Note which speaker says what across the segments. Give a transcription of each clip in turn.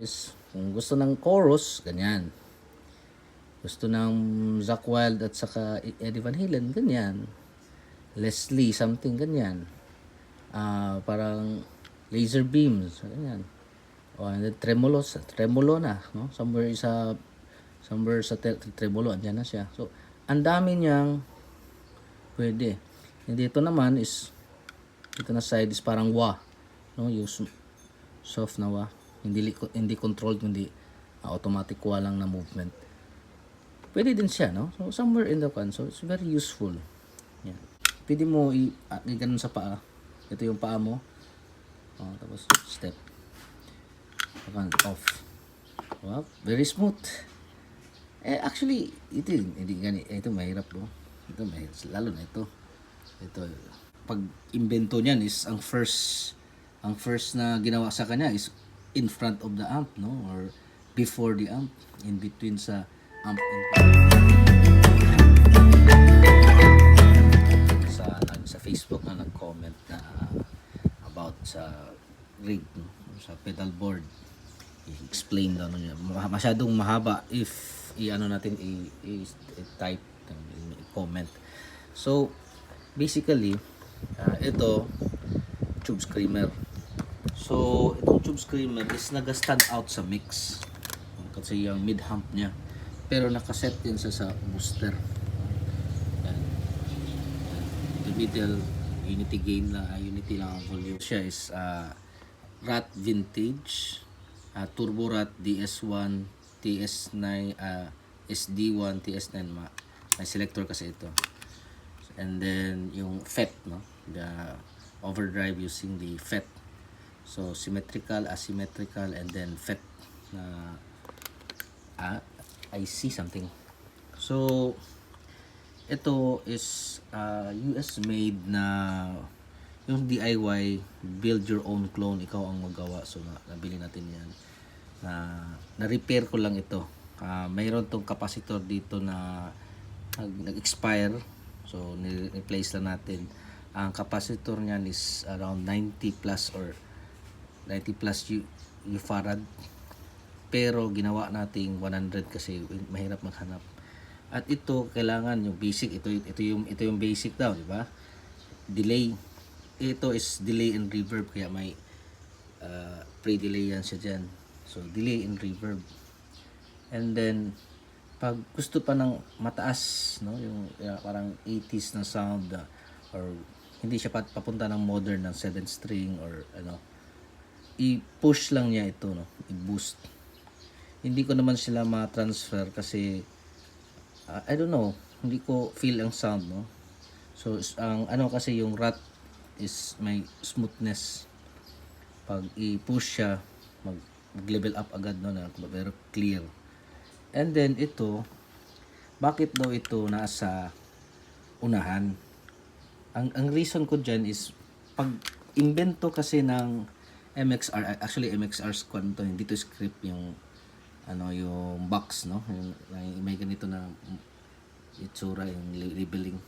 Speaker 1: Is kung gusto ng chorus, ganyan. Gusto ng Zakk Wylde at saka Eddie Van Halen, ganyan. Leslie, something ganyan. Parang laser beams, ganyan. O, and then tremolo na, no? Somewhere sa tremolo, andyan na siya. So, ang dami niyang pwede. And dito naman is, dito na side is parang wah, no? Yung soft na wah. Hindi controlled, hindi automatic wah lang na movement. Pwede din siya, no? So, somewhere in the can. So, it's very useful. Yan. Pwede mo i-ganon sa paa. Ito yung paa mo. Tapos, step. Off. Wow, very smooth. Actually, ito mahirap, no? Ito mahirap. Lalo na ito. Ito, pag invento niyan is ang first na ginawa sa kanya is in front of the amp, no? Or before the amp, in between sa amp and sa Facebook na nag-comment na about sa rig, no? Sa pedal board, i-explain daw niya. Masyadong mahaba if natin i-type, i-comment. So basically, ito tube screamer. So itong tube screamer is nag-stand out sa mix kasi yung mid hump niya, pero nakaset din sa booster. Yan. The middle unity gain lang, unity lang ang volume. Siya is Rat Vintage, Turbo Rat DS1 TS9, SD1 TS9, may selector kasi ito. And then yung FET, no? The overdrive using the FET. So symmetrical, asymmetrical, and then FET na I see something. So ito is US made na yung DIY, build your own clone, ikaw ang magawa. So nabili natin yan. Na-repair ko lang ito. Mayroon tong capacitor dito na nag-expire. So ni-replace lang natin. Ang capacitor niyan is around 90 plus or 90 plus farad. Pero ginawa nating 100 kasi mahirap maghanap. At ito kailangan yung basic, ito yung basic daw, di ba? Delay. Ito is delay and reverb, kaya may pre-delay yan siya dyan. So delay and reverb. And then pag gusto pa ng mataas, no, yung parang 80s na sound, or hindi siya papunta ng modern ng 7 string or i-push lang niya ito, no, i-boost. Hindi ko naman sila ma-transfer kasi I don't know, hindi ko feel ang sound, no. So ang kasi yung Rat is may smoothness. Pag i-push siya, mag-level up agad, no, na very clear. And then ito, bakit daw ito nasa unahan? Ang reason ko dyan is pag invento kasi ng MXR, actually MXR's kwento, hindi to script yung yung box, no, yung may ganito na itsura, yung labeling,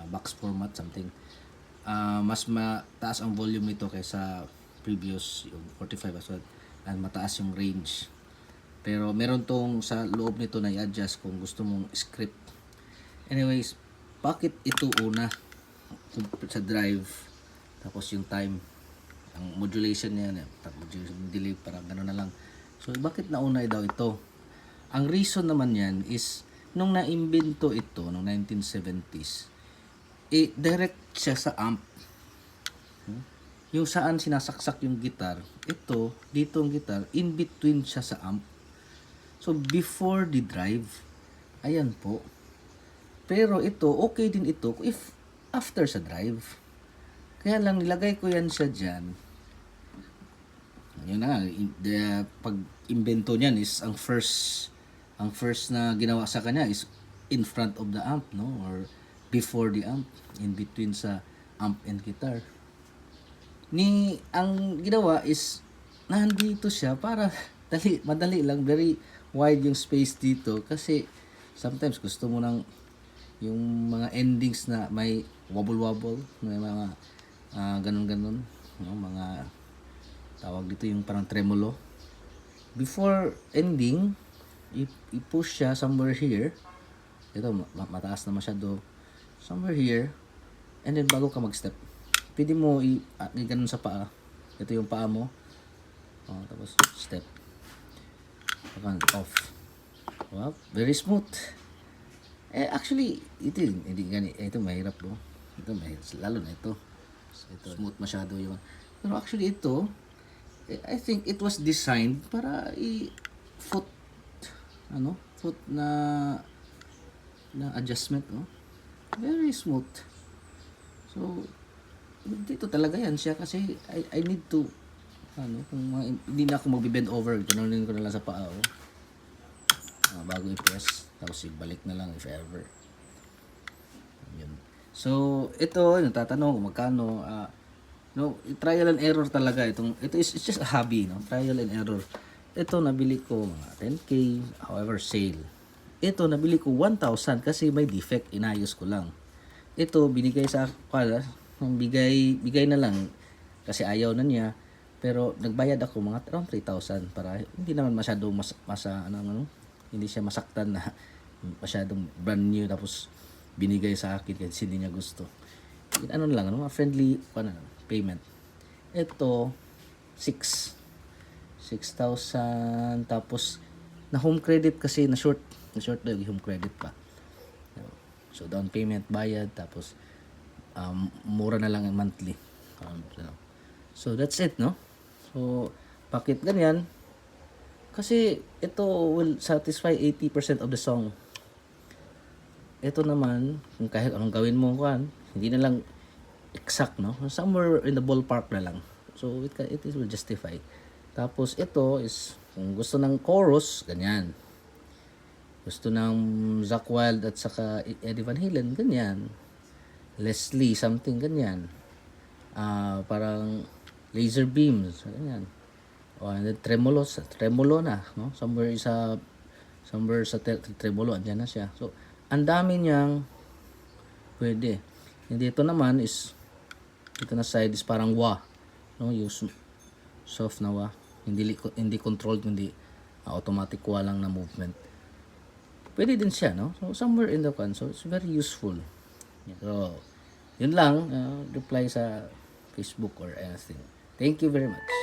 Speaker 1: box format something. Mas mataas ang volume nito kaysa previous, yung 45 as well, and mataas yung range. Pero meron tong sa loob nito na i-adjust kung gusto mong script. Anyways, bakit ito una sa drive, tapos yung time, ang modulation niya, modulation delay, parang gano'n na lang. So bakit nauna daw ito? Ang reason naman yan is nung naimbento ito noong 1970s, direct siya sa amp. Yung saan sinasaksak yung guitar, ito, dito ang guitar, in between siya sa amp. So before the drive, ayan po. Pero ito, okay din ito if after sa drive. Kaya lang nilagay ko yan siya dyan. Yun na, pag-invento niyan is ang first na ginawa sa kanya is in front of the amp, no, or before the amp, in between sa amp and guitar. Ang ginawa is nandito siya para madali lang, very wide yung space dito kasi sometimes gusto mo ng yung mga endings na may wobble, may mga ganun, no, mga tawag dito yung parang tremolo. before ending, i-push siya somewhere here. Ito, mataas na masyado. Somewhere here. And then bago ka mag-step, pwede mo i-ganon sa paa. Ito yung paa mo. Tapos step. Off. Wow, very smooth. Actually, hindi gani. Ito mahirap bro. Ito mahirap. Lalo na ito. Ito smooth masyado yung. Pero actually ito, I think it was designed para foot na adjustment, no? Very smooth. So, dito talaga yan siya kasi I need to kung hindi na ako magbe-bend over, ganonin ko na lang sa paa, bago i-press, tapos ibalik na lang if ever. Yun. So, ito, natatanong kung magkano, trial and error talaga ito is it's just a hobby, no? Trial and error. Ito nabili ko mga 10k, however sale. Ito nabili ko 1,000 kasi may defect, inayos ko lang. Ito binigay sa akin, bigay na lang kasi ayaw na niya. Pero nagbayad ako mga around 3,000 para hindi naman masyadong hindi siya masaktan na masyadong brand new tapos binigay sa akin kasi hindi niya gusto. Mga friendly payment. Ito 6,000 tapos na home credit kasi na short daw yung home credit pa. So down payment bayad tapos mura na lang monthly. So that's it, no? So bakit ganyan? Kasi ito will satisfy 80% of the song. Ito naman, kung kahit anong gawin mo hindi na lang exact, no? Somewhere in the ballpark na lang. So it will justify. Tapos ito is kung gusto ng chorus, ganyan. Gusto ng Zakk Wylde at saka Eddie Van Halen, ganyan. Leslie something ganyan. Parang laser beams, ganyan. And then tremolo na, no? Somewhere sa tremolo, andyan na siya. So, ang dami niyang pwede. Hindi ito naman is ito na side is parang wah, no? Yung soft na wah. Hindi controlled, hindi automatic wah lang na movement. Pwede din siya, no? So, somewhere in the console, it's very useful. So, yun lang, reply sa Facebook or anything. Thank you very much.